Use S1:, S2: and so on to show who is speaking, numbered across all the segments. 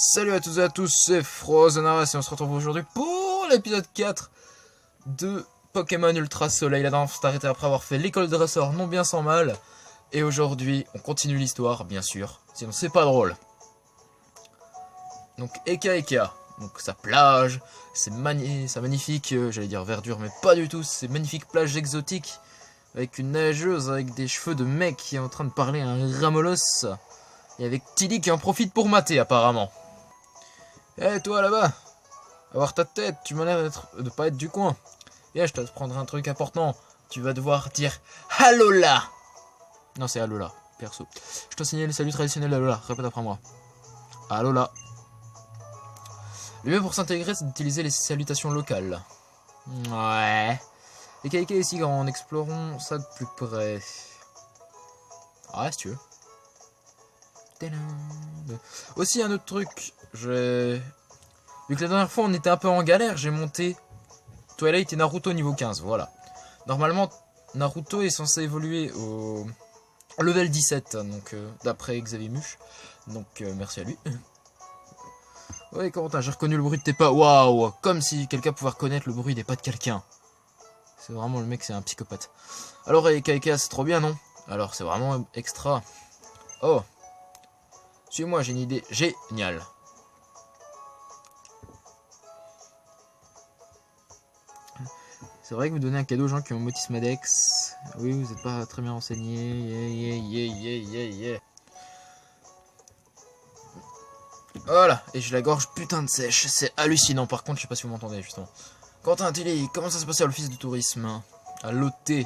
S1: Salut à toutes et à tous, c'est Frozenares et on se retrouve aujourd'hui pour l'épisode 4 de Pokémon Ultra Soleil. La dernière fois, on s'est arrêté après avoir fait l'école de dresseur non bien sans mal. Et aujourd'hui, on continue l'histoire, bien sûr, sinon c'est pas drôle. Donc Eka Eka, donc sa plage, sa magnifique, j'allais dire verdure, mais pas du tout, ces magnifiques plages exotiques avec une nageuse avec des cheveux de mec qui est en train de parler à un Ramolos. Et avec Tilly qui en profite pour mater apparemment. Eh toi là-bas, avoir ta tête, tu m'as l'air de pas être du coin. Viens, je te prendrai un truc important. Tu vas devoir dire Alola. Non, c'est Alola, perso. Je t'enseigne le salut traditionnel d'Alola, répète après moi. Alola. Le mieux pour s'intégrer, c'est d'utiliser les salutations locales. Ouais. Les Kaika ici, en explorons ça de plus près. Ah, si tu veux. Aussi, un autre truc, vu que la dernière fois on était un peu en galère, j'ai monté Twilight et Naruto niveau 15, voilà. Normalement, Naruto est censé évoluer au level 17, donc d'après Xavier Muche, donc merci à lui. Ouais, Corentin, j'ai reconnu le bruit de tes pas, waouh, comme si quelqu'un pouvait reconnaître le bruit des pas de quelqu'un. C'est vraiment le mec, c'est un psychopathe. Alors, Eka, c'est trop bien, non? Alors, c'est vraiment extra. Oh, suis-moi, j'ai une idée géniale. C'est vrai que vous donnez un cadeau aux gens qui ont Motisme Adex. Oui, vous n'êtes pas très bien renseigné. Yeah. Voilà, et j'ai la gorge putain de sèche. C'est hallucinant. Par contre, je sais pas si vous m'entendez, justement. Quentin, Tilly, comment ça se passait à l'office de tourisme? À l'OT.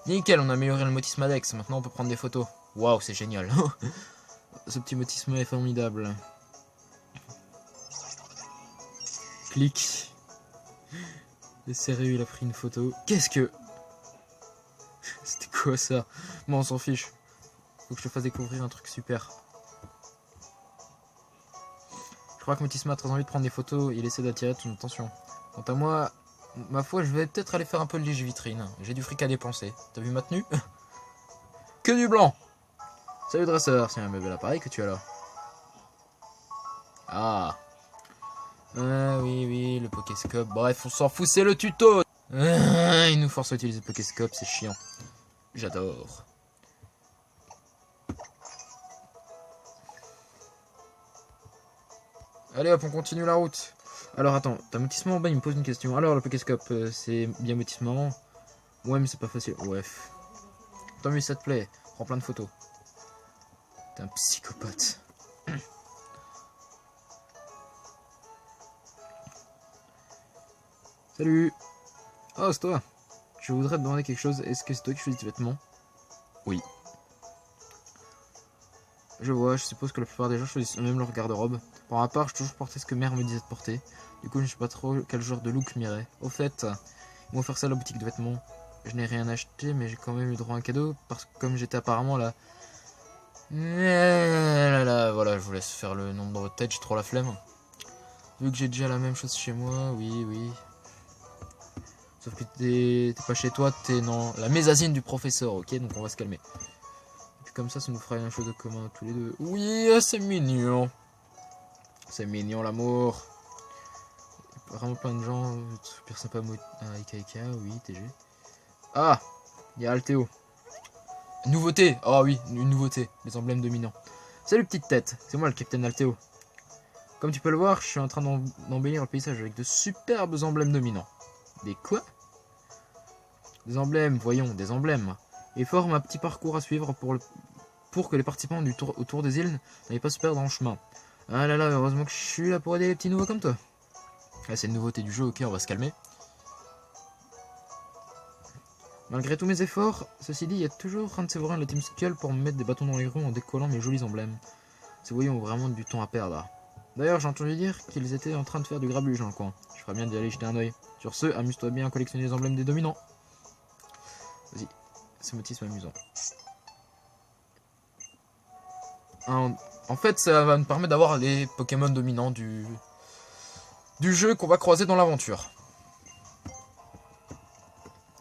S1: Nickel, on a amélioré le Motisme Adex. Maintenant, on peut prendre des photos. Waouh, c'est génial. Ce petit motisme est formidable. Clic. Sérieux, il a pris une photo. Qu'est-ce que... C'était quoi ça? Bon, on s'en fiche. Faut que je te fasse découvrir un truc super. Je crois que Motisma a très envie de prendre des photos. Il essaie d'attirer ton attention. Quant à moi, ma foi, je vais peut-être aller faire un peu de lèche-vitrine. J'ai du fric à dépenser. T'as vu ma tenue? Que du blanc. Salut dresseur, c'est un bel appareil que tu as là. Ah. Oui, le Pokéscope. Bref, on s'en fout, c'est le tuto. Il nous force à utiliser le Pokéscope, c'est chiant. J'adore. Allez hop, on continue la route. Alors attends, t'as Motissement en bas, il me pose une question. Alors le Pokéscope, c'est bien Motissement? Ouais, mais c'est pas facile. Bref. Tant mieux si ça te plaît. Prends plein de photos. T'es un psychopathe. Salut. Oh, c'est toi. Je voudrais te demander quelque chose. Est-ce que c'est toi qui choisis tes vêtements? Oui. Je vois, je suppose que la plupart des gens choisissent eux-mêmes leur garde-robe. Pour ma part, j'ai toujours porté ce que mère me disait de porter. Du coup, je ne sais pas trop quel genre de look m'irait. Au fait, ils m'ont offert ça à la boutique de vêtements. Je n'ai rien acheté, mais j'ai quand même eu droit à un cadeau. Parce que comme j'étais apparemment là... Voilà, je vous laisse faire le nombre dans votre tête, j'ai trop la flemme. Vu que j'ai déjà la même chose chez moi, oui. Sauf que t'es pas chez toi, t'es dans la mézazine du professeur, ok? Donc on va se calmer. Et puis comme ça nous fera une chose de commun tous les deux. Oui, c'est mignon. C'est mignon l'amour. Vraiment plein de gens, super sympa. Ika, oui, TG. Ah, il y a Altéo. Nouveauté, oh oui, une nouveauté, les emblèmes dominants. Salut petite tête, c'est moi le capitaine Altéo. Comme tu peux le voir, je suis en train d'embellir le paysage avec de superbes emblèmes dominants. Des quoi? Des emblèmes, voyons, des emblèmes. Et forme un petit parcours à suivre pour que les participants autour des îles n'aillent pas se perdre en chemin. Ah là là, heureusement que je suis là pour aider les petits nouveaux comme toi. Ah, c'est une nouveauté du jeu, ok, on va se calmer. Malgré tous mes efforts, ceci dit, il y a toujours un de ces voisins de la Team Skull pour me mettre des bâtons dans les roues en décollant mes jolis emblèmes. Ces voyous ont vraiment du temps à perdre. D'ailleurs, j'ai entendu dire qu'ils étaient en train de faire du grabuge dans le coin. Je ferais bien d'y aller jeter un oeil. Sur ce, amuse-toi bien à collectionner les emblèmes des dominants. Vas-y, ce motif amusant. En fait, ça va me permettre d'avoir les Pokémon dominants du jeu qu'on va croiser dans l'aventure.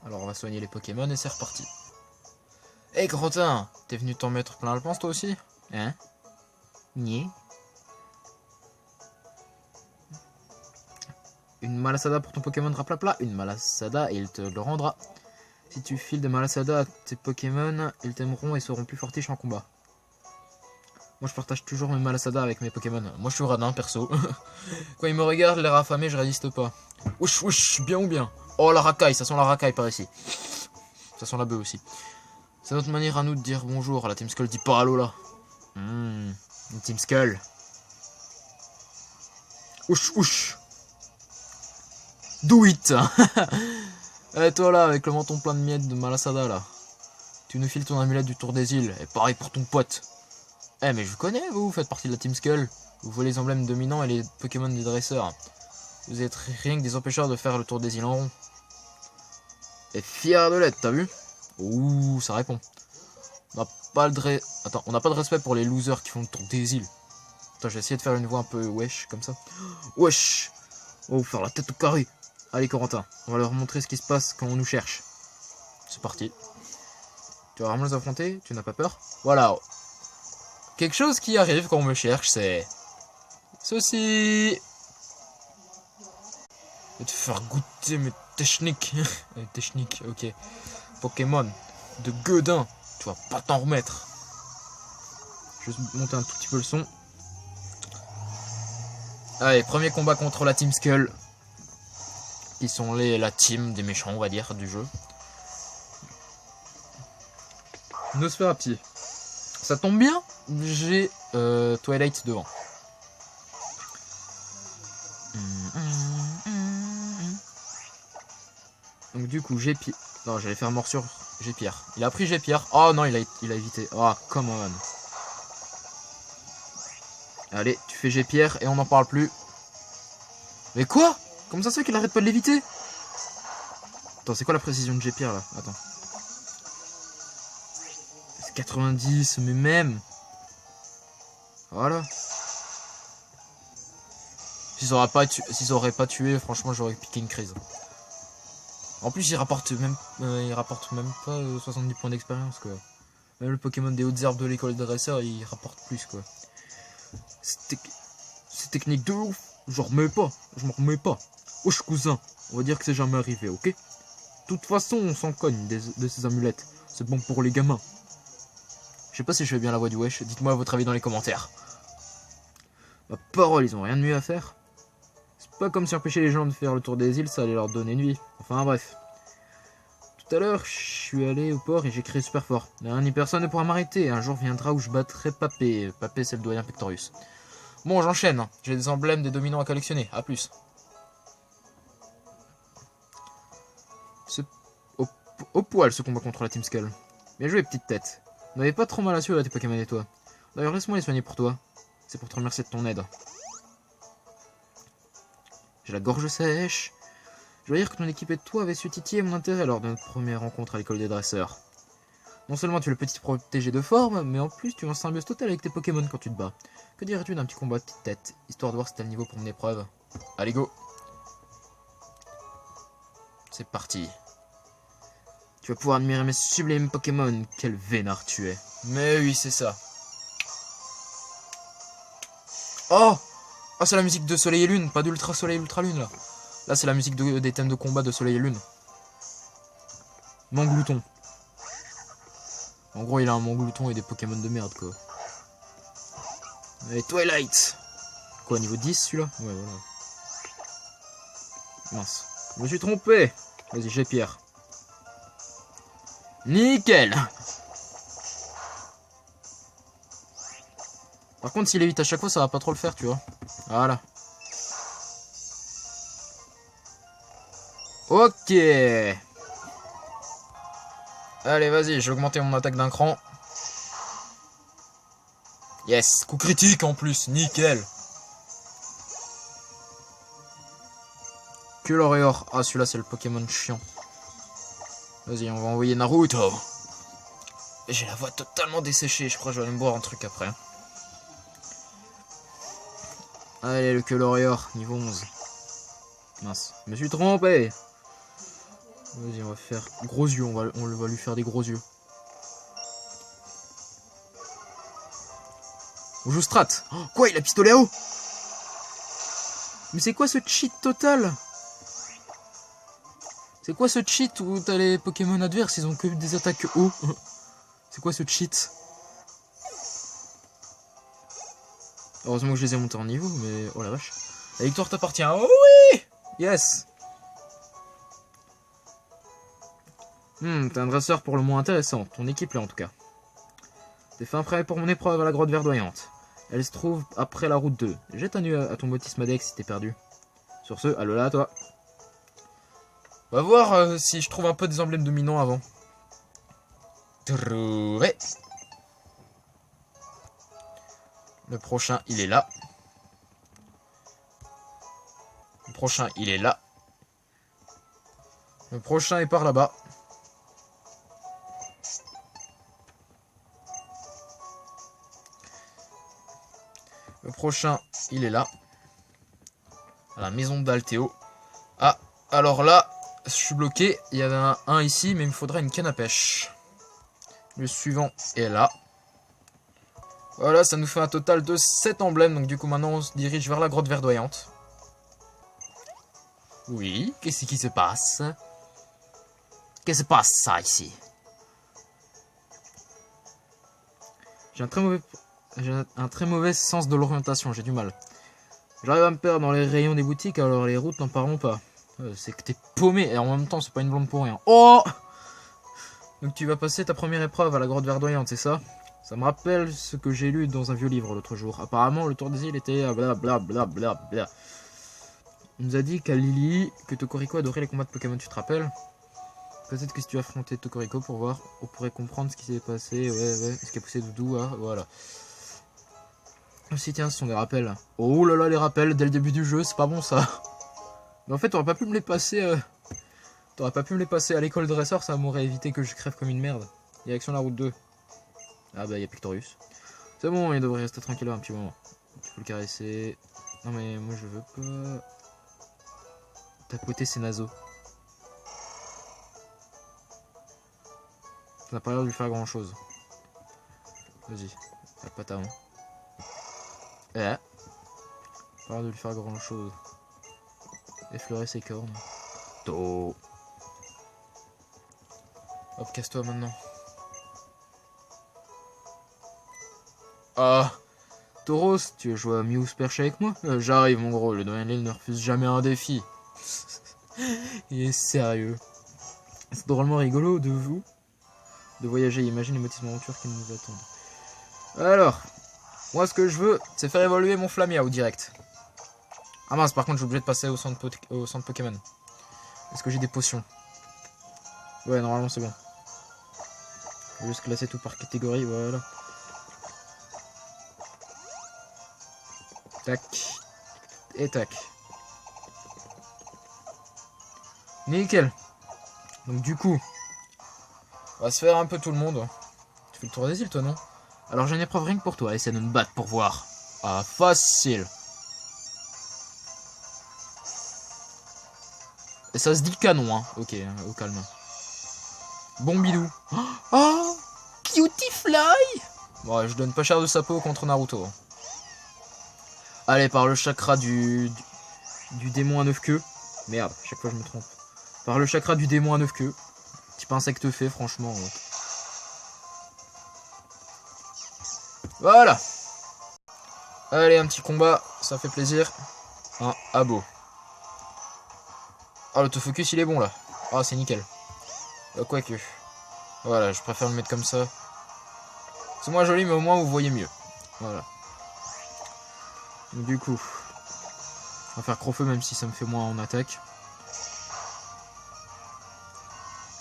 S1: Alors on va soigner les Pokémon et c'est reparti. Hey Grotin, t'es venu t'en mettre plein le panse toi aussi? Hein? Niais. Une Malasada pour ton Pokémon Raplapla. Une Malasada et il te le rendra. Si tu files des Malasada à tes Pokémon, ils t'aimeront et seront plus fortiches en combat. Moi je partage toujours mes Malasada avec mes Pokémon. Moi je suis radin perso. Quand ils me regardent, l'air affamé, je résiste pas. Ouch, ouch, bien ou bien. Oh la racaille, ça sent la racaille par ici. Ça sent la bœuf aussi. C'est notre manière à nous de dire bonjour. La Team Skull dit pas allô là. Une Team Skull. Ouch, ouch. Do it. Et toi là, avec le menton plein de miettes de Malasada là. Tu nous files ton amulette du tour des îles. Et pareil pour ton pote. Eh mais je vous connais, vous faites partie de la Team Skull. Vous voulez les emblèmes dominants et les Pokémon des dresseurs. Vous êtes rien que des empêcheurs de faire le tour des îles en rond. Et fier de l'être, t'as vu? Ouh, ça répond. On n'a pas on n'a pas de respect pour les losers qui font le tour des îles. Attends, je vais essayer de faire une voix un peu wesh, comme ça. Wesh. Oh, faire la tête au carré. Allez, Corentin, on va leur montrer ce qui se passe quand on nous cherche. C'est parti. Tu vas vraiment les affronter? Tu n'as pas peur? Voilà. Quelque chose qui arrive quand on me cherche, c'est... ceci. Je vais te faire goûter mes techniques. Techniques, ok. Pokémon de gueudin. Tu vas pas t'en remettre. Je vais monter un tout petit peu le son. Allez, premier combat contre la Team Skull. Qui sont la team des méchants, on va dire, du jeu. Nosferapti. Ça tombe bien, j'ai Twilight devant. Donc du coup, j'ai Pierre. Non, j'allais faire morsure, j'ai Pierre. Il a pris j'ai Pierre. Oh non, il a évité. Oh, come on. Allez, tu fais j'ai Pierre et on n'en parle plus. Mais quoi? Comment ça se fait qu'il arrête pas de l'éviter? Attends, c'est quoi la précision de j'ai Pierre là? Attends. C'est 90, mais même. Voilà. S'ils auraient pas tué, franchement, j'aurais piqué une crise. En plus, il rapporte même pas 70 points d'expérience, quoi. Même le Pokémon des hautes herbes de l'école de dresseur, il rapporte plus, quoi. C'est technique de ouf. Je m'en remets pas. Wesh cousin, on va dire que c'est jamais arrivé, ok? De toute façon, on s'en cogne de ces amulettes. C'est bon pour les gamins. Je sais pas si je fais bien la voix du wesh. Dites-moi votre avis dans les commentaires. Ma parole, ils ont rien de mieux à faire. C'est pas comme si empêcher les gens de faire le tour des îles, ça allait leur donner une vie. Enfin bref. Tout à l'heure, je suis allé au port et j'ai crié super fort. Ni personne ne pourra m'arrêter. Un jour viendra où je battrai Papé. Papé, c'est le doyen Pectorius. Bon, j'enchaîne. J'ai des emblèmes des dominants à collectionner. A plus. C'est au poil ce combat contre la Team Skull. Bien joué, petite tête. On n'avait pas trop mal à suivre tes Pokémon et toi. D'ailleurs, laisse-moi les soigner pour toi. C'est pour te remercier de ton aide. J'ai la gorge sèche. Je dois dire que ton équipe et toi avaient su titiller mon intérêt lors de notre première rencontre à l'école des dresseurs. Non seulement tu es le petit protégé de forme, mais en plus tu es en symbiose totale avec tes Pokémon quand tu te bats. Que dirais-tu d'un petit combat de petite tête, histoire de voir si t'as le niveau pour mon épreuve? Allez, go! C'est parti. Tu vas pouvoir admirer mes sublimes Pokémon. Quel vénard tu es. Mais oui, c'est ça. Oh! Ah, c'est la musique de Soleil et Lune, pas d'Ultra Soleil et Ultra Lune, là. Là, c'est la musique des thèmes de combat de Soleil et Lune. Manglouton. En gros, il a un Manglouton et des Pokémon de merde, quoi. Et Twilight. Quoi, niveau 10, celui-là? Ouais, voilà. Mince. Je me suis trompé. Vas-y, j'ai Pierre. Nickel. Par contre, s'il évite à chaque fois, ça va pas trop le faire, tu vois. Voilà. Ok. Allez, vas-y, je vais augmenter mon attaque d'un cran. Yes, coup critique en plus, nickel. Culoreor. Ah, celui-là, c'est le Pokémon chiant. Vas-y, on va envoyer Naruto. J'ai la voix totalement desséchée, je crois que je vais aller me boire un truc après. Allez, le Culoreor, niveau 11. Mince, je me suis trompé. Vas-y, on va faire gros yeux, on va lui faire des gros yeux. On joue strat. Oh, quoi, il a pistolet à eau? Mais c'est quoi ce cheat total? C'est quoi ce cheat où t'as les Pokémon adverses, ils ont que des attaques haut? C'est quoi ce cheat? Heureusement que je les ai montés en niveau, mais oh la vache. La victoire t'appartient. Oh oui! Yes! T'es un dresseur pour le moins intéressant. Ton équipe là en tout cas. T'es fin prêt pour mon épreuve à la grotte verdoyante. Elle se trouve après la route 2. Jette un œil à ton bautisme Dex si t'es perdu. Sur ce, allô là, toi. On va voir si je trouve un peu des emblèmes dominants avant. Trouvé. Le prochain, il est là. Le prochain, il est là. Le prochain est par là-bas. Le prochain, il est là. À la maison d'Altéo. Ah, alors là, je suis bloqué. Il y en a un ici, mais il me faudrait une canne à pêche. Le suivant est là. Voilà, ça nous fait un total de 7 emblèmes. Donc du coup, maintenant, on se dirige vers la grotte verdoyante. Oui, qu'est-ce qui se passe? Qu'est-ce qui se passe, ça, ici? J'ai un très mauvais sens de l'orientation, j'ai du mal. J'arrive à me perdre dans les rayons des boutiques, alors les routes n'en parlons pas. C'est que t'es paumé, et en même temps, c'est pas une blonde pour rien. Oh! Donc tu vas passer ta première épreuve à la grotte verdoyante, c'est ça? Ça me rappelle ce que j'ai lu dans un vieux livre l'autre jour. Apparemment, le tour des îles était blablabla. On nous a dit qu'à Lily, que Tokoriko adorait les combats de Pokémon, tu te rappelles? Peut-être que si tu affrontais Tokoriko pour voir, on pourrait comprendre ce qui s'est passé. Ouais, ce qui a poussé Doudou, hein, voilà. Si tiens, ce sont des rappels. Oh là là, les rappels dès le début du jeu, c'est pas bon ça. Mais en fait, t'aurais pas pu me les passer. T'aurais pas pu me les passer à l'école dresseur, ça m'aurait évité que je crève comme une merde. Direction la route 2. Ah bah, il y a Pictorius. C'est bon, il devrait rester tranquille un petit moment. Tu peux le caresser. Non mais moi je veux pas. Tapoter ses naseaux. Ça n'a pas l'air de lui faire grand chose. Vas-y, pas ta main. Pas l'air de lui faire grand chose. Effleurer ses cornes. Hop, casse-toi maintenant. Ah, Tauros, tu veux jouer à Mew perche avec moi? J'arrive mon gros, le doyen Lille ne refuse jamais un défi. Il est sérieux. C'est drôlement rigolo de vous de voyager, imagine les motifs d'aventures qui nous attendent. Alors, moi ce que je veux, c'est faire évoluer mon Flamia au direct. Ah mince, par contre je suis obligé de passer au centre Pokémon. Est-ce que j'ai des potions? Ouais, normalement c'est bon. Je vais juste classer tout par catégorie, voilà. Tac. Et tac. Nickel. Donc du coup, on va se faire un peu tout le monde. Tu fais le tour des îles toi, non? Alors j'ai une épreuve rien que pour toi, essaie de me battre pour voir. Ah, facile. Et ça se dit canon, hein. Ok, au calme. Bon bidou. Oh, Cutie Fly. Bon, je donne pas cher de sa peau contre Naruto. Allez, par le chakra du démon à 9 queues. Merde, chaque fois je me trompe. Par le chakra du démon à 9 queues. Petit insecte fait, franchement. Voilà. Allez, un petit combat, ça fait plaisir. Un abo. Ah, l'autofocus il est bon là. Ah, c'est nickel. Quoique. Voilà, je préfère le mettre comme ça. C'est moins joli, mais au moins vous voyez mieux. Voilà. Donc, du coup, on va faire Crofeu même si ça me fait moins en attaque.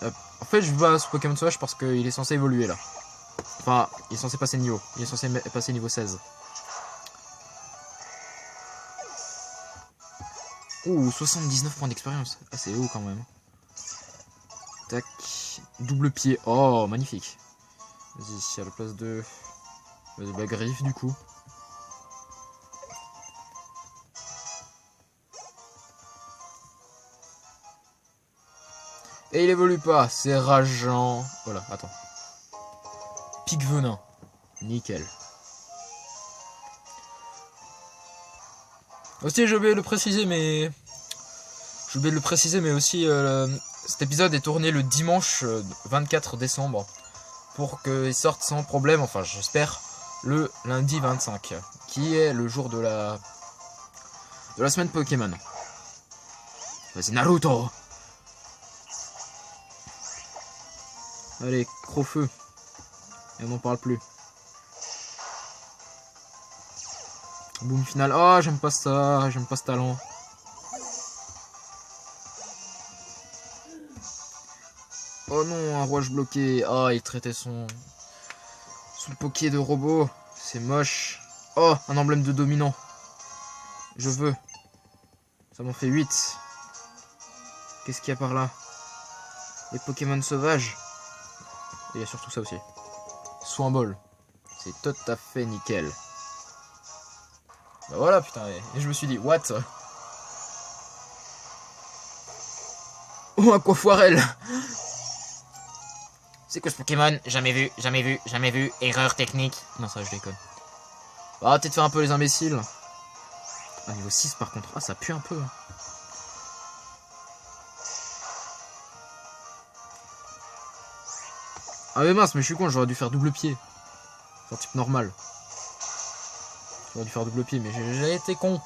S1: En fait, je bats ce Pokémon sauvage parce qu'il est censé évoluer là. Enfin, il est censé passer niveau. Il est censé passer niveau 16. Ouh, 79 points d'expérience. Ah, c'est haut quand même. Tac. Double pied. Oh, magnifique. Vas-y, à la place de la griffe du coup. Et il évolue pas, c'est rageant. Voilà, attends. Pic venin. Nickel. Aussi, j'ai oublié de le préciser, mais... J'ai oublié de le préciser, mais aussi... cet épisode est tourné le dimanche 24 décembre. Pour qu'il sorte sans problème, enfin j'espère, le lundi 25. Qui est le jour de la semaine Pokémon. Vas-y Naruto. Allez, Crofeu. Et on n'en parle plus. Boom final. Oh, j'aime pas ça. J'aime pas ce talent. Oh non, un rouage bloqué. Oh, il traitait son Poké de robot. C'est moche. Oh, un emblème de dominant. Je veux. Ça m'en fait 8. Qu'est-ce qu'il y a par là? Les Pokémon sauvages. Et il y a surtout ça aussi. Soin bol. C'est tout à fait nickel. Bah voilà, putain. Et je me suis dit, what? Oh, un coiffoirel. C'est quoi ce Pokémon? Jamais vu, jamais vu, jamais vu. Erreur technique. Non, ça, je déconne. Ah, peut-être faire un peu les imbéciles. Ah, niveau 6 par contre. Ah, ça pue un peu. Ah, mais mince, mais je suis con, j'aurais dû faire double pied. C'est un type normal. J'aurais dû faire double pied, mais j'ai été con.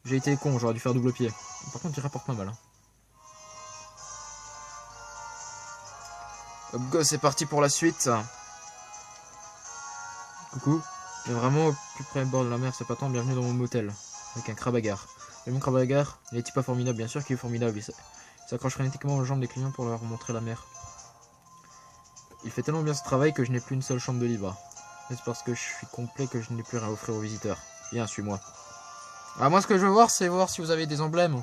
S1: J'ai été con, j'aurais dû faire double pied. Par contre, il rapporte pas mal. Hein. Hop go, c'est parti pour la suite. Coucou. Mais vraiment au plus près du bord de la mer, c'est pas tant. Bienvenue dans mon motel. Avec un crabagar. Et mon crabagar, il est pas formidable, bien sûr qu'il est formidable. Il s'accroche frénétiquement aux jambes des clients pour leur montrer la mer. Il fait tellement bien ce travail que je n'ai plus une seule chambre de libre. C'est parce que je suis complet que je n'ai plus rien à offrir aux visiteurs. Viens, suis-moi. Ah, moi ce que je veux voir, c'est voir si vous avez des emblèmes.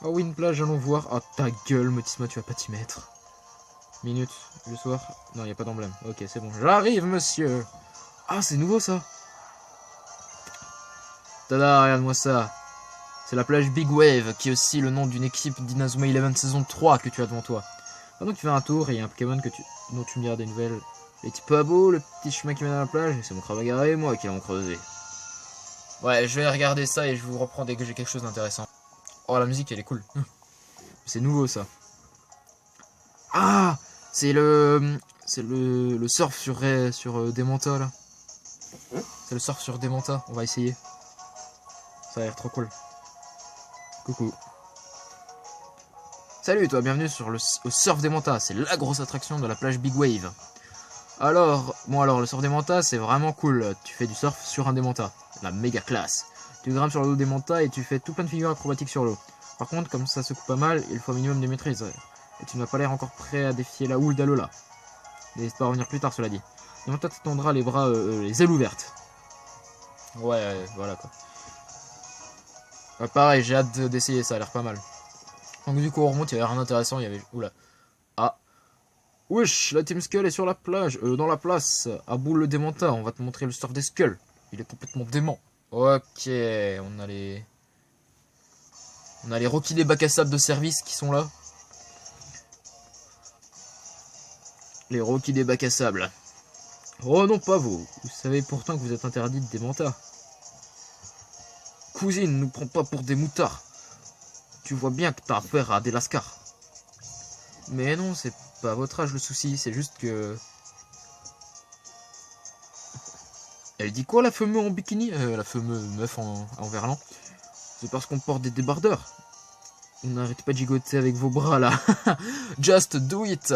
S1: Oh oui, une plage, allons voir. Ah, ta gueule, Motisma, tu vas pas t'y mettre. Minute, le soir. Non, il n'y a pas d'emblème. Ok, c'est bon. J'arrive, monsieur. Ah, c'est nouveau, ça. Tada, regarde-moi ça. C'est la plage Big Wave, qui est aussi le nom d'une équipe d'Inazuma 11 saison 3 que tu as devant toi. Pendant que tu fais un tour, et il y a un Pokémon dont tu me diras des nouvelles. Les petits beaux, le petit chemin qui mène à la plage, et c'est mon Crabagar et moi qui l'avons creusé. Ouais, je vais regarder ça et je vous reprends dès que j'ai quelque chose d'intéressant. Oh, la musique, elle est cool. C'est nouveau, ça. Ah, c'est le surf sur Dementa, là. C'est le surf sur Dementa, on va essayer. Ça a l'air trop cool. Coucou. Salut toi, bienvenue sur le surf Dementa, c'est la grosse attraction de la plage Big Wave. Alors, le surf Dementa c'est vraiment cool, tu fais du surf sur un Dementa, la méga classe. Tu grimpes sur le dos des Dementa et tu fais tout plein de figures acrobatiques sur l'eau. Par contre, comme ça secoue pas mal, il faut un minimum de maîtrise. Et tu n'as pas l'air encore prêt à défier la houle d'Alola. N'hésite pas à revenir plus tard, cela dit. Dementa t'étendra les bras, les ailes ouvertes. Ouais, voilà quoi. Pareil, j'ai hâte d'essayer, ça a l'air pas mal. Donc du coup on remonte, il y avait rien d'intéressant, il y avait... Oula. Ah. Wesh, la Team Skull est sur la plage, dans la place. À boule le Dementa, on va te montrer le surf des Skulls. Il est complètement dément. Ok, on a les Rocky des bacs à sable de service qui sont là. Les Rocky des bacs à sable. Oh non, pas vous. Vous savez pourtant que vous êtes interdit de Dementa. Cousine, nous prends pas pour des moutards. Tu vois bien que t'as affaire à des lascars. Mais non, c'est pas votre âge le souci, c'est juste que... Elle dit quoi la fameuse en bikini? La fameuse meuf en verlan. C'est parce qu'on porte des débardeurs. On n'arrête pas de gigoter avec vos bras là. Just do it.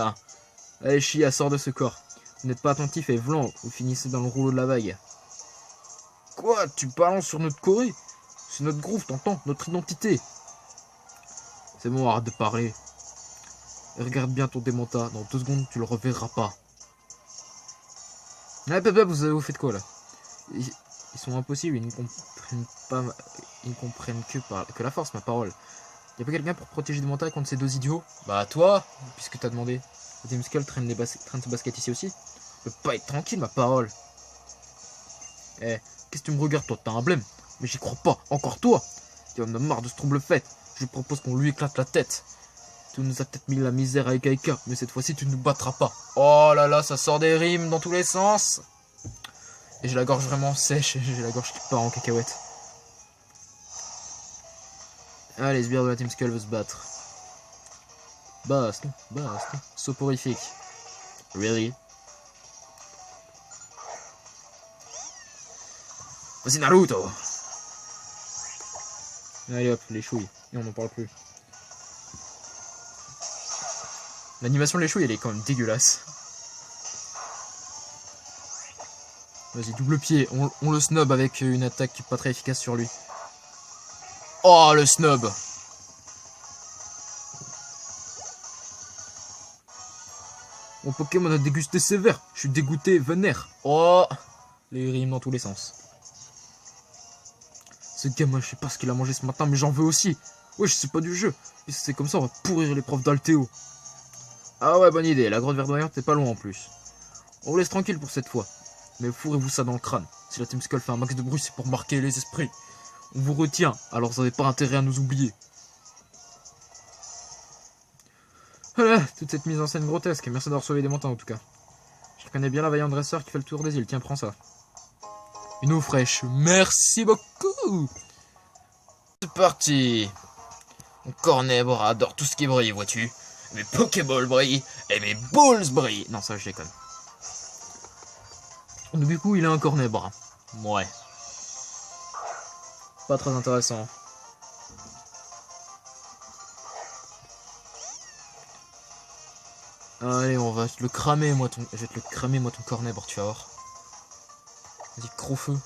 S1: Allez Chia, sors de ce corps. Vous n'êtes pas attentif et vlan, vous finissez dans le rouleau de la vague. Quoi? Tu balances sur notre Corée? C'est notre groupe, t'entends? Notre identité. C'est bon, arrête de parler. Et regarde bien ton Dementa, dans 2 secondes tu le reverras pas. Ah, vous faites quoi là? Ils sont impossibles, ils ne comprennent pas. Ils ne comprennent que la force, ma parole. Y'a pas quelqu'un pour protéger Dementa contre ces 2 idiots? Bah toi, puisque t'as demandé. Team Skull traîne ses baskets ici aussi. Je peux pas être tranquille, ma parole. Eh, qu'est-ce que tu me regardes toi? T'as un blême? Mais j'y crois pas, encore toi. Tu en as marre de ce trouble fait. Je propose qu'on lui éclate la tête. Tu nous as peut-être mis la misère avec Aika, mais cette fois-ci tu ne nous battras pas. Oh là là, ça sort des rimes dans tous les sens. Et j'ai la gorge vraiment sèche, j'ai la gorge qui part en cacahuète. Ah, les sbires de la Team Skull veulent se battre. Baston. Soporifique. Really? Vas-y Naruto. Allez hop, les chouilles. Et on n'en parle plus. L'animation de les chouilles, elle est quand même dégueulasse. Vas-y, double pied. On le snob avec une attaque pas très efficace sur lui. Oh, le snob. Mon Pokémon a dégusté sévère. Je suis dégoûté, vénère. Oh, les rimes dans tous les sens. Ce gamin, je sais pas ce qu'il a mangé ce matin, mais j'en veux aussi. Wesh, c'est pas du jeu. Et si c'est comme ça, on va pourrir les profs d'Altéo. Ah ouais, bonne idée. La grotte verdoyante, t'es pas loin en plus. On vous laisse tranquille pour cette fois. Mais fourrez-vous ça dans le crâne. Si la Team Skull fait un max de bruit, c'est pour marquer les esprits. On vous retient, alors vous n'avez pas intérêt à nous oublier. Voilà, toute cette mise en scène grotesque. Merci d'avoir sauvé des montants en tout cas. Je reconnais bien la vaillante dresseur qui fait le tour des îles. Tiens, prends ça. Une eau fraîche. Merci beaucoup. C'est parti. Mon cornèbre adore tout ce qui brille, vois-tu. Mes Pokéballs brillent et mes balls brillent. Non, ça je déconne. Du coup, il a un cornèbre. Ouais. Pas très intéressant. Allez, on va te le cramer, moi, je vais te le cramer, moi, ton cornèbre, tu vas voir. Vas-y, gros-feu.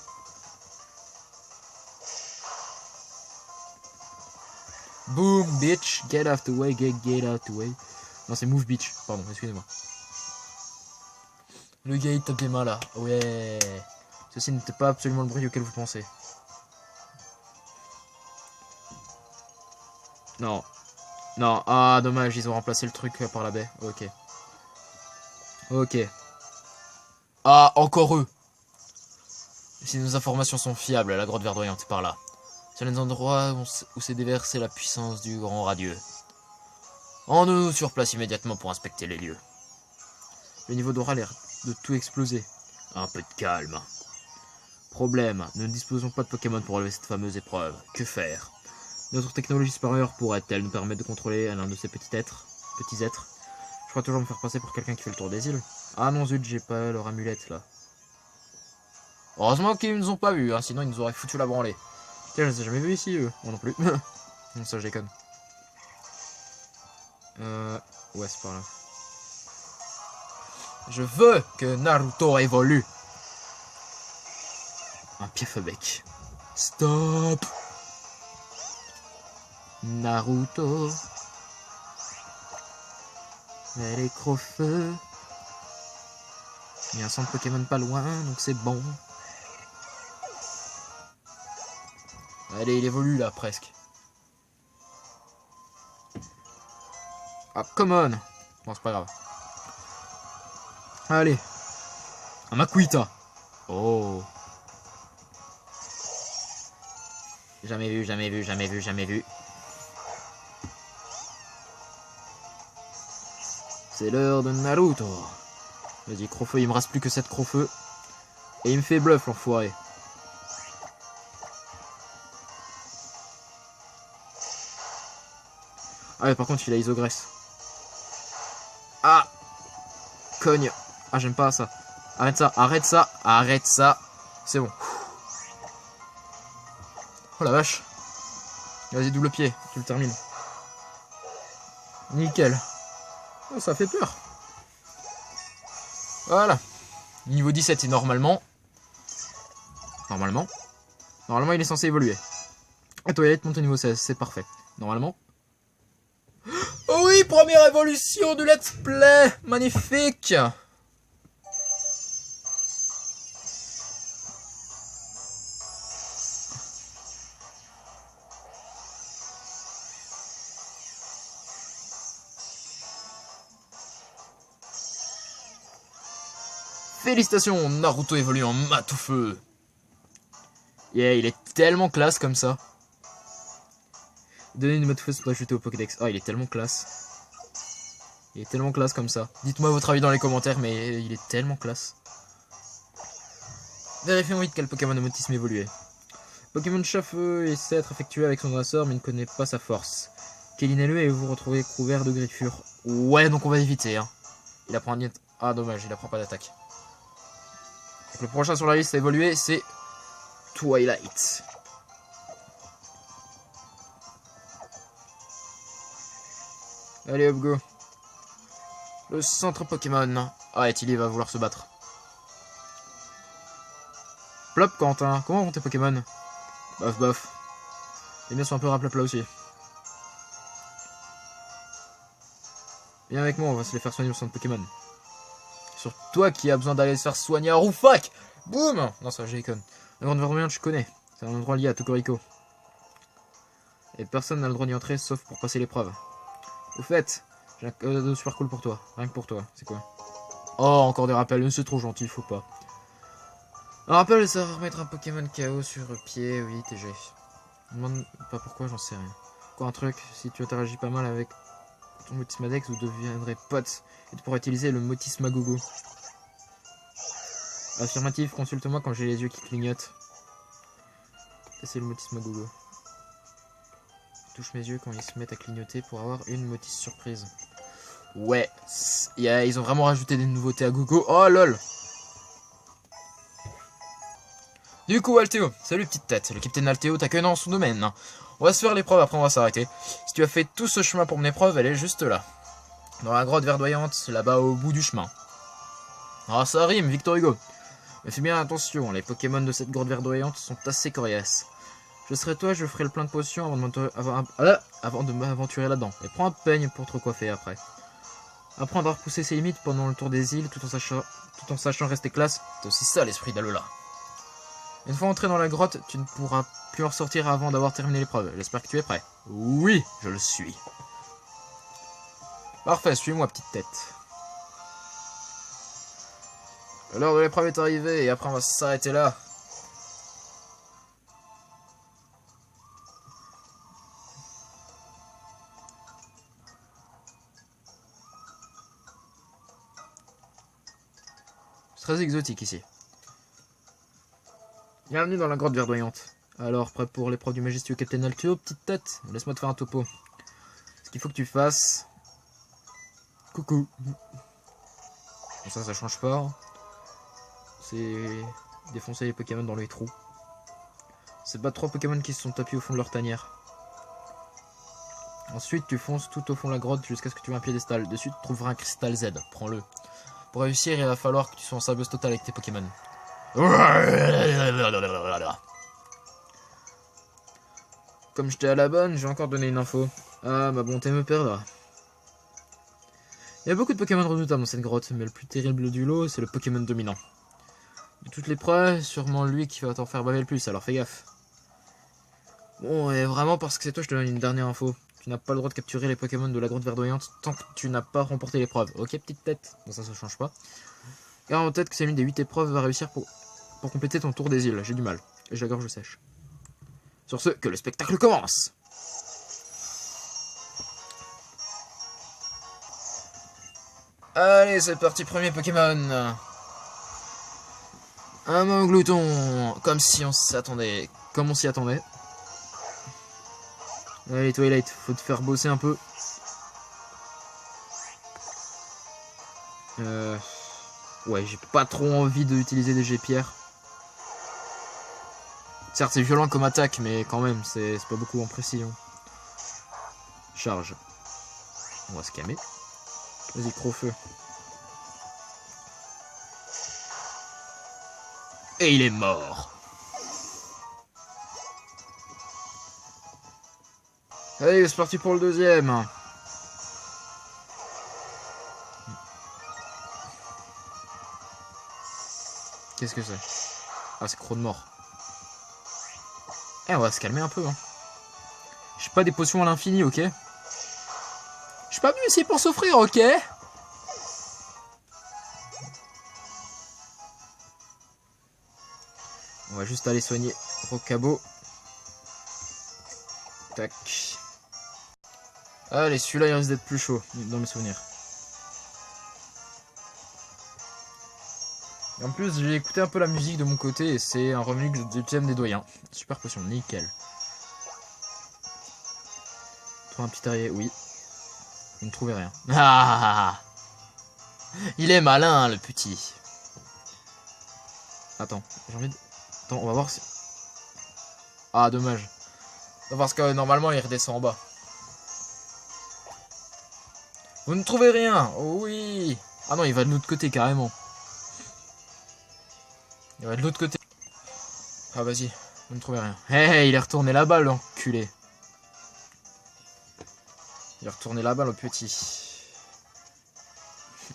S1: Boom, bitch. Get out the way, get out the way. Non, c'est move, bitch. Pardon, excusez-moi. Le gars, il tape des mains, là. Ouais. Ceci n'était pas absolument le bruit auquel vous pensez. Non. Non. Ah, dommage, ils ont remplacé le truc par la baie. Ok. Ok. Ah, encore eux. Si nos informations sont fiables, la grotte verdoyante est par là. C'est l'un des endroits où s'est déversée la puissance du grand radieux. Rendons-nous sur place immédiatement pour inspecter les lieux. Le niveau d'aura a l'air de tout exploser. Un peu de calme. Problème, nous ne disposons pas de Pokémon pour relever cette fameuse épreuve. Que faire? Notre technologie supérieure pourrait-elle nous permettre de contrôler l'un de ces petits êtres? Je crois toujours me faire passer pour quelqu'un qui fait le tour des îles. Ah non zut, j'ai pas leur amulette là. Heureusement qu'ils nous ont pas vus, hein, sinon ils nous auraient foutu la branlée. Tiens, je les ai jamais vus ici eux. Moi non plus. Non, ça je déconne. Ouais, c'est par là. Je veux que Naruto évolue. Un pied bec. Stop. Naruto. Elle est crofeu. Il y a un centre Pokémon pas loin, donc c'est bon. Allez, il évolue là, presque. Ah, come on. Bon, c'est pas grave. Allez. Un Makuita. Oh. Jamais vu, jamais vu, jamais vu, jamais vu. C'est l'heure de Naruto. Vas-y, Crofeu, il me reste plus que 7 Crofeu. Et il me fait bluff, l'enfoiré. Ah ouais, par contre, il a Isogresse. Ah. Cogne. Ah, j'aime pas ça. Arrête ça, arrête ça, arrête ça. C'est bon. Oh la vache. Vas-y, double pied, tu le termines. Nickel. Oh, ça fait peur. Voilà. Niveau 17 et normalement, il est censé évoluer. Et toi, il est monté au niveau 16, c'est parfait. Normalement. Oh oui, première évolution du let's play. Magnifique. Félicitations, Naruto évolue en Matoufeu. Yeah, il est tellement classe comme ça. Donner une Matoufeu sont ajoutés au Pokédex. Oh, il est tellement classe. Il est tellement classe comme ça. Dites-moi votre avis dans les commentaires, mais il est tellement classe. Vérifions vite quel Pokémon de motisme évolué. Pokémon Chat-Feu essaie d'être effectué avec son dresseur mais ne connaît pas sa force. Kélinez-le et vous vous retrouvez couvert de griffures. Ouais, donc on va éviter. Hein. Il apprend un... Ah, dommage, il apprend pas d'attaque. Le prochain sur la liste à évoluer, c'est Twilight. Allez, hop, go. Le centre Pokémon. Ah, et Tilly va vouloir se battre. Plop, Quentin. Comment vont tes Pokémon? Bof, bof. Les miens sont un peu raplapla aussi. Viens avec moi, on va se les faire soigner au centre Pokémon. Sur toi qui a besoin d'aller se faire soigner à Roufac. Boum. Non, ça, j'ai con. La grande verdoyante, je connais. C'est un endroit lié à Tokoriko. Et personne n'a le droit d'y entrer sauf pour passer l'épreuve. Au fait, j'ai un cadeau super cool pour toi. Rien que pour toi. C'est quoi? Oh, encore des rappels. C'est trop gentil, faut pas. Un rappel, ça va remettre un Pokémon KO sur pied. Oui, TG. Je me demande pas pourquoi, j'en sais rien. Quoi, un truc, si tu interagis pas mal avec ton Motismadex, vous deviendrez potes. Et tu pourras utiliser le Motismagogo. Affirmatif, consulte-moi quand j'ai les yeux qui clignotent. C'est le Motismagogo. Touche mes yeux quand ils se mettent à clignoter pour avoir une Motis surprise. Ouais, ils ont vraiment rajouté des nouveautés à Gogo. Oh lol. Du coup, Altéo, salut petite tête. Le capitaine Altéo t'accueille dans son domaine. On va se faire l'épreuve, après on va s'arrêter. Si tu as fait tout ce chemin pour mon épreuve, elle est juste là. Dans la grotte verdoyante, là-bas au bout du chemin. Ah, ça rime, Victor Hugo. Mais fais bien attention, les Pokémon de cette grotte verdoyante sont assez coriaces. Je serai toi, je ferai le plein de potions avant de m'aventurer là-dedans. Et prends un peigne pour te recoiffer après. Apprendre à repousser ses limites pendant le tour des îles tout en sachant rester classe, c'est aussi ça l'esprit d'Alola. Une fois entré dans la grotte, tu ne pourras plus en sortir avant d'avoir terminé l'épreuve. J'espère que tu es prêt. Oui, je le suis. Parfait, suis-moi petite tête. L'heure de l'épreuve est arrivée et après on va s'arrêter là. C'est très exotique ici. Bienvenue dans la grotte verdoyante. Alors, prêt pour l'épreuve du majestueux Capitaine Altéo, petite tête? Laisse-moi te faire un topo. Ce qu'il faut que tu fasses... Coucou. Bon, ça change pas. C'est défoncer les Pokémon dans les trous. C'est pas 3 Pokémon qui se sont tapis au fond de leur tanière. Ensuite, tu fonces tout au fond de la grotte jusqu'à ce que tu aies un piédestal. Dessus, tu trouveras un cristal Z. Prends-le. Pour réussir, il va falloir que tu sois en sableuse totale avec tes Pokémon. Comme j'étais à la bonne, j'ai encore donné une info. Ah, ma bonté me perdra. Il y a beaucoup de Pokémon redoutables dans cette grotte, mais le plus terrible du lot, c'est le Pokémon dominant. De toutes les preuves, sûrement lui qui va t'en faire baver le plus, alors fais gaffe. Bon, et vraiment, parce que c'est toi, je te donne une dernière info. Tu n'as pas le droit de capturer les Pokémon de la grotte verdoyante tant que tu n'as pas remporté l'épreuve. Ok, petite tête. Bon, ça change pas. Garde en tête que c'est l'une des 8 épreuves à réussir pour compléter ton tour des îles. J'ai du mal. Et j'ai la gorge sèche. Sur ce, que le spectacle commence. Allez, c'est parti, premier Pokémon. Un Mouglouton. Comme si on s'y attendait. Comme on s'y attendait. Allez, Twilight, faut te faire bosser un peu. Ouais, j'ai pas trop envie d'utiliser des G-pierres. Certes, c'est violent comme attaque, mais quand même, c'est pas beaucoup en précision. Charge. On va se calmer. Vas-y, Crofeu. Et il est mort. Allez, c'est parti pour le deuxième. Qu'est-ce que c'est? Ah, c'est Croc de mort. Eh, on va se calmer un peu. Hein. J'ai pas des potions à l'infini, ok? Je suis pas venu ici pour souffrir, ok? On va juste aller soigner Rocabo. Tac. Allez, celui-là, il risque d'être plus chaud, dans mes souvenirs. Et en plus, j'ai écouté un peu la musique de mon côté et c'est un remix du thème des doyens. Super potion, nickel. Trouve un petit terrier, oui. Vous ne trouvez rien. Ah, il est malin, le petit. Attends, j'ai envie de... Attends, on va voir si... Ah, dommage. Parce que normalement, il redescend en bas. Vous ne trouvez rien. Oh, oui. Ah non, il va de l'autre côté, carrément. Il va de l'autre côté. Ah, vas-y. Vous ne trouvez rien. Hey, il est retourné là-bas, l'enculé. Il est retourné là-bas, le petit.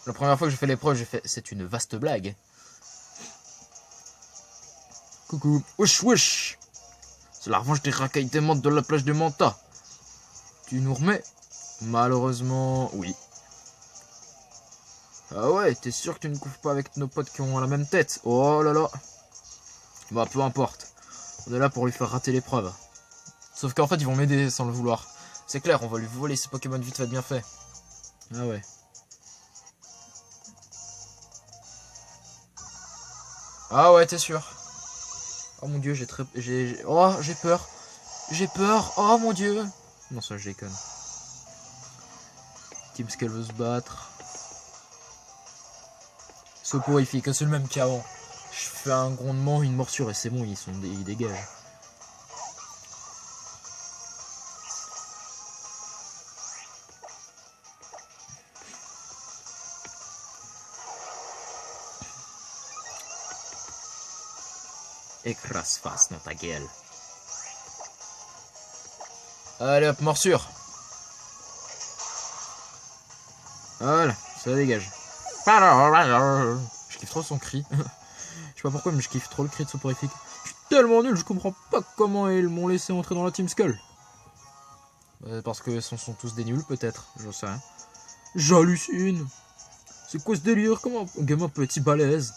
S1: La première fois que je fais l'épreuve, j'ai fait... C'est une vaste blague. Coucou. Wesh, wesh. C'est la revanche des racailles démentes de la plage de Manta. Tu nous remets? Malheureusement, oui. Ah ouais, t'es sûr que tu ne couvres pas avec nos potes qui ont la même tête? Oh là là. Bah, peu importe. On est là pour lui faire rater l'épreuve. Sauf qu'en fait, ils vont m'aider sans le vouloir. C'est clair, on va lui voler ses Pokémon vite fait bien fait. Ah ouais. Ah ouais, t'es sûr? Oh mon dieu, Oh, j'ai peur. J'ai peur. Oh mon dieu. Non, ça, je déconne. Team Skull veut se battre. Soporifique, c'est le même qu'avant. Je fais un grondement, une morsure et c'est bon, ils dégagent. Écrase face dans ta gueule. Allez hop, morsure. Voilà, ça dégage. Je kiffe trop son cri. Je sais pas pourquoi, mais je kiffe trop le cri de Soporifique. Je suis tellement nul, je comprends pas comment ils m'ont laissé entrer dans la Team Skull. Parce que ce sont tous des nuls, peut-être. Je sais rien. J'hallucine. C'est quoi ce délire? Comment un gamin petit balèze?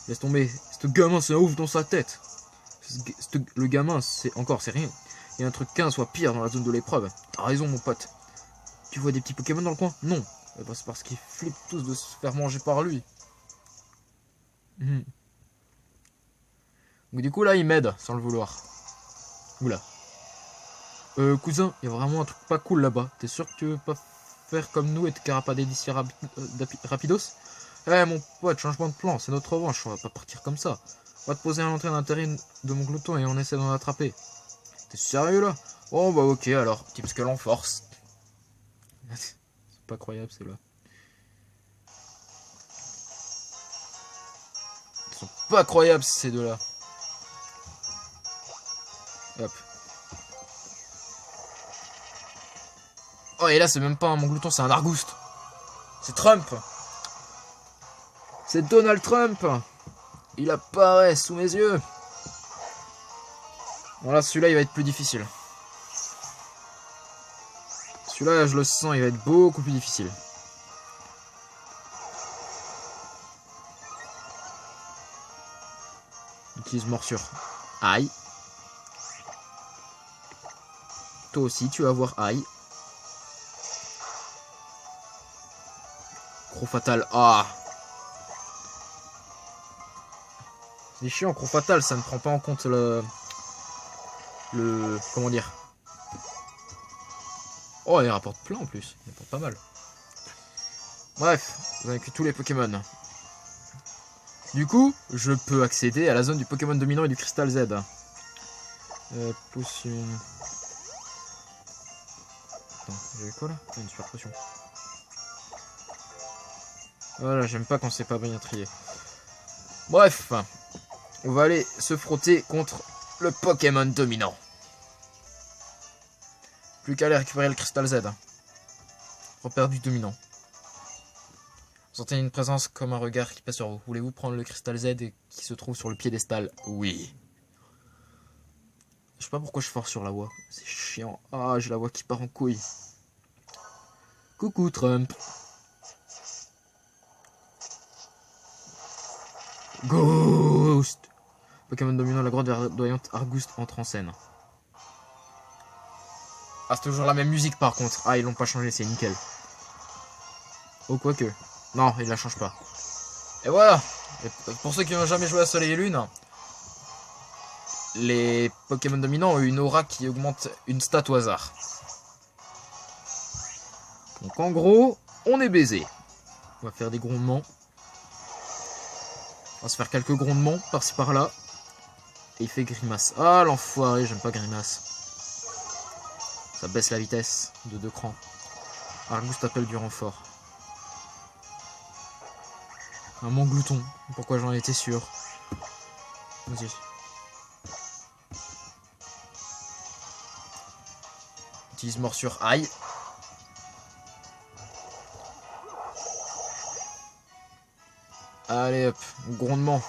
S1: Laisse tomber. Ce gamin, c'est un ouf dans sa tête. Le gamin, c'est rien. Il y a un truc 15 fois pire dans la zone de l'épreuve. T'as raison, mon pote. Tu vois des petits Pokémon dans le coin? Non. C'est parce qu'ils flippent tous de se faire manger par lui. Donc du coup, là, il m'aide sans le vouloir. Oula. Cousin, il y a vraiment un truc pas cool là-bas. T'es sûr que tu veux pas faire comme nous et te carapader d'ici rapidos? Eh mon pote, changement de plan, c'est notre revanche, on va pas partir comme ça. On va te poser à l'entrée d'intérim de mon glouton et on essaie d'en attraper. T'es sérieux là? Oh bah ok alors, Team Skull en force. C'est pas croyable c'est là. Ils sont pas croyables ces deux là. Hop. Oh et là c'est même pas un Monglouton, c'est un Argouste. C'est Trump. C'est Donald Trump. Il apparaît sous mes yeux. Bon là celui-là il va être plus difficile. Celui-là je le sens, il va être beaucoup plus difficile. Utilise morsure. Aïe. Toi aussi tu vas voir aïe. Croc fatal. Ah. C'est chiant, Croc fatal, ça ne prend pas en compte le comment dire. Oh, il rapporte plein en plus. Il rapporte pas mal. Bref, vous avez vaincu tous les Pokémon. Du coup, je peux accéder à la zone du Pokémon dominant et du Cristal Z. Potion. Attends, j'avais quoi là? Une super potion. Voilà, j'aime pas quand c'est pas bien trié. Bref, on va aller se frotter contre le Pokémon dominant. Plus qu'à aller récupérer le Cristal Z. Repère du dominant. Vous sentez une présence comme un regard qui passe sur vous. Voulez-vous prendre le Cristal Z qui se trouve sur le piédestal? Oui. Je sais pas pourquoi je force sur la voix. C'est chiant. Ah, j'ai la voix qui part en couille. Coucou Trump. Ghost. Pokémon dominant, la grande verdoyante Argouste entre en scène. Ah, c'est toujours la même musique par contre. Ah, ils l'ont pas changé, c'est nickel. Oh, quoique. Non, ils la changent pas. Et voilà. Et pour ceux qui n'ont jamais joué à Soleil et Lune, les Pokémon dominants ont une aura qui augmente une stat au hasard. Donc en gros, on est baisé. On va faire des grondements. On va se faire quelques grondements par-ci par-là. Et il fait grimace. Ah l'enfoiré, j'aime pas grimace. Ça baisse la vitesse de 2 crans. Argus t'appelle du renfort. Un Montglouton. Pourquoi j'en étais sûr. Vas-y. Utilise morsure. Aïe. Allez hop. Grondement.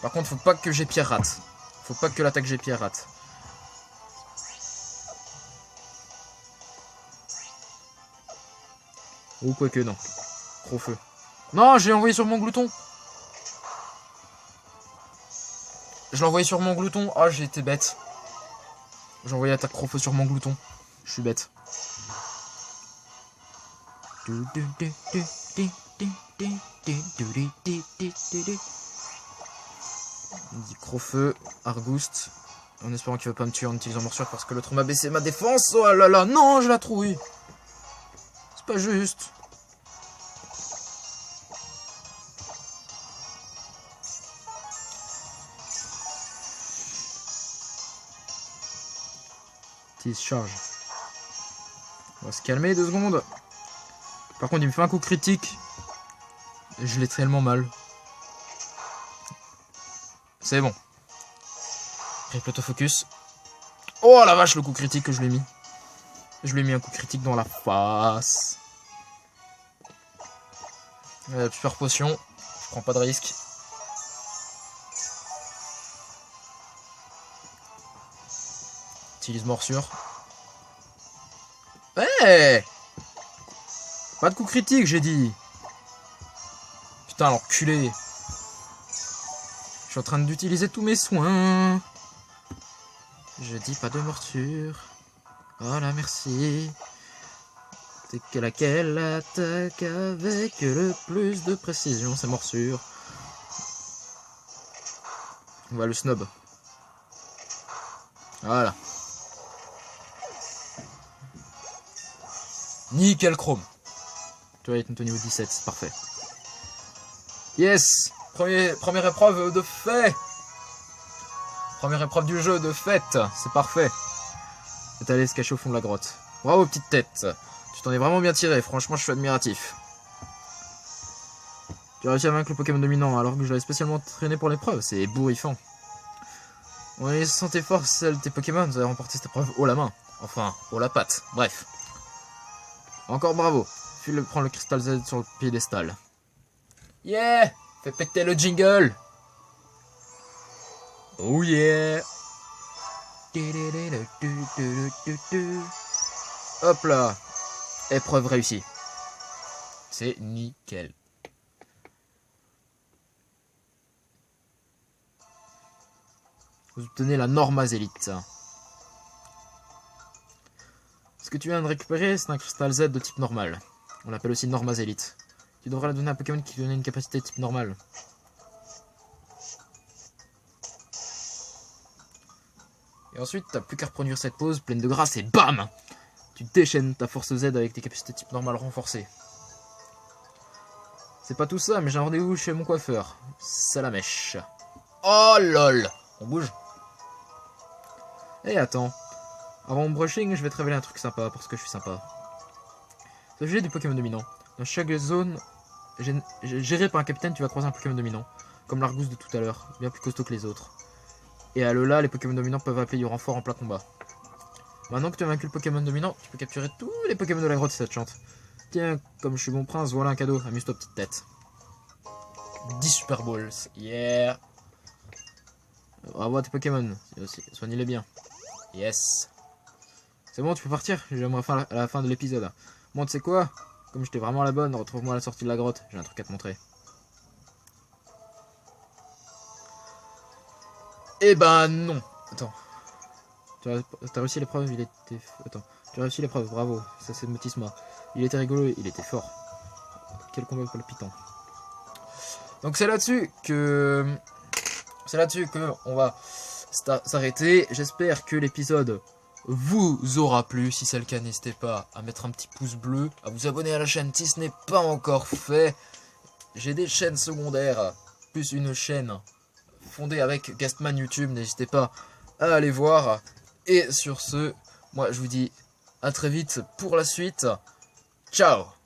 S1: Par contre, faut pas que j'ai pierre rate. Faut pas que l'attaque j'ai pierre rate. Ou quoique non. Gros feu. Non, j'ai envoyé sur mon glouton. Je l'ai envoyé sur mon glouton. Ah, j'ai été bête. J'ai envoyé attaque gros feu sur mon glouton. Je suis bête. Il dit Crofeu, Argouste, en espérant qu'il ne va pas me tuer en utilisant morsure parce que l'autre m'a baissé ma défense. Oh là là, non, je la trouille. C'est pas juste. Utilise charge. On va se calmer 2 secondes. Par contre, il me fait un coup critique. Et je l'ai tellement mal. C'est bon. Triple autofocus. Oh la vache, le coup critique que je lui ai mis. Je lui ai mis un coup critique dans la face. Super potion. Je prends pas de risque. Utilise morsure. Hey! Pas de coup critique, j'ai dit. Putain, l'enculé. Je suis en train d'utiliser tous mes soins. Je dis pas de morsure. Voilà, merci. C'est que laquelle attaque avec le plus de précision, c'est morsure. On va le snob. Voilà. Nickel chrome. Tu vois, il est au niveau 17, c'est parfait. Yes! Première épreuve de fait. Première épreuve du jeu de fête. C'est parfait. C'est allé se cacher au fond de la grotte. Bravo, petite tête. Tu t'en es vraiment bien tiré. Franchement, je suis admiratif. Tu as réussi à vaincre le Pokémon dominant alors que je l'avais spécialement entraîné pour l'épreuve. C'est ébouriffant. On est santé fort, celle de tes Pokémon. Vous avez remporté cette épreuve haut la main. Enfin, haut la patte. Bref. Encore bravo. File prendre le cristal Z sur le piédestal. Yeah! Fais péter le jingle! Oh yeah! Hop là! Épreuve réussie. C'est nickel. Vous obtenez la Normazélite. Ce que tu viens de récupérer, c'est un cristal Z de type normal. On l'appelle aussi Normazélite. Tu devrais la donner à un Pokémon qui donnait une capacité de type normal. Et ensuite, t'as plus qu'à reproduire cette pose pleine de grâce et BAM! Tu déchaînes ta force Z avec tes capacités de type normal renforcées. C'est pas tout ça, mais j'ai un rendez-vous chez mon coiffeur. Salamèche. Oh lol! On bouge. Et attends. Avant mon brushing, je vais te révéler un truc sympa, parce que je suis sympa. C'est le sujet du Pokémon dominant. Dans chaque zone gérée par un capitaine, tu vas croiser un Pokémon dominant. Comme l'Argousse de tout à l'heure, bien plus costaud que les autres. Et à Alola, les Pokémon dominants peuvent appeler du renfort en plein combat. Maintenant que tu as vaincu le Pokémon dominant, tu peux capturer tous les Pokémon de la grotte si ça te chante. Tiens, comme je suis bon prince, voilà un cadeau. Amuse-toi, petite tête. 10 Super Balls. Yeah! Bravo à tes Pokémon. Soignez-les bien. Yes. C'est bon, tu peux partir. J'aimerais faire à la fin de l'épisode. Bon, tu sais quoi? Comme j'étais vraiment la bonne, retrouve-moi à la sortie de la grotte. J'ai un truc à te montrer. Eh ben non. Attends. T'as réussi l'épreuve, il était... Attends. Tu as réussi l'épreuve, bravo. Ça c'est Motisma. Il était rigolo, il était fort. Quel combat palpitant. Donc c'est là-dessus que on va s'arrêter. J'espère que l'épisode vous aura plu. Si c'est le cas, n'hésitez pas à mettre un petit pouce bleu, à vous abonner à la chaîne si ce n'est pas encore fait. J'ai des chaînes secondaires, plus une chaîne fondée avec Guestman YouTube. N'hésitez pas à aller voir. Et sur ce, moi je vous dis à très vite pour la suite. Ciao!